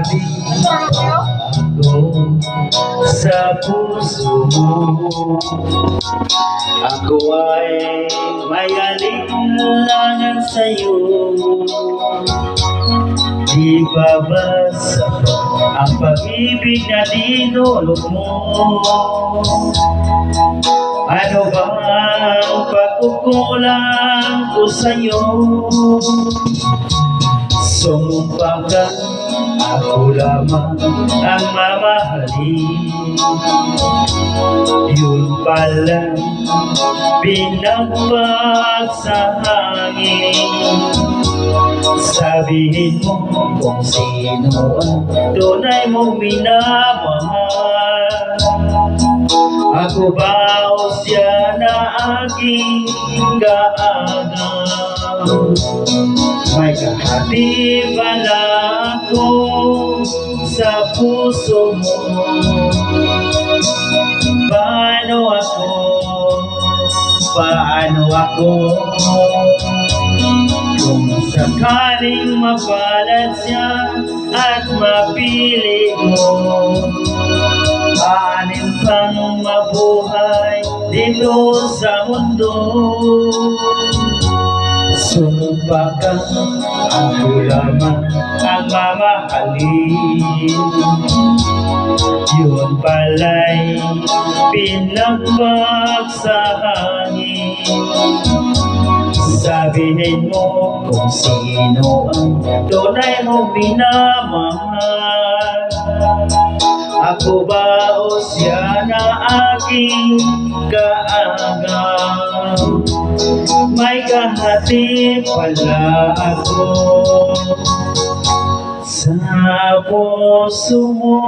hati ako sa puso mo. Ako ay may alinlangan sa'yo. Di ba ba sapat ang pag-ibig na dinulot mo? Ano ba ang pagkukulang ko sa'yo? Sumumpa ka, ako lamang ang mamahalin. Yun pala pinagbag sa hangin. Sabihin mo kung sino ang tunay mong minamahal. Ako ba o siya na aking kaagaw? May kahati pala ako sa puso mo. Paano ako? Paano ako? Kung sakaling mapalad siya at mapili mo, anin pang mabuhay dito sa mundo. Sumumpa ka, ako lamang ang mamahalin. Yun pala'y pinagbag sa hangin. Sabihin mo kung sino ang tunay mong minamahal. Ako ba o siya na aking kaagaw? May kahati pala ako sa puso mo.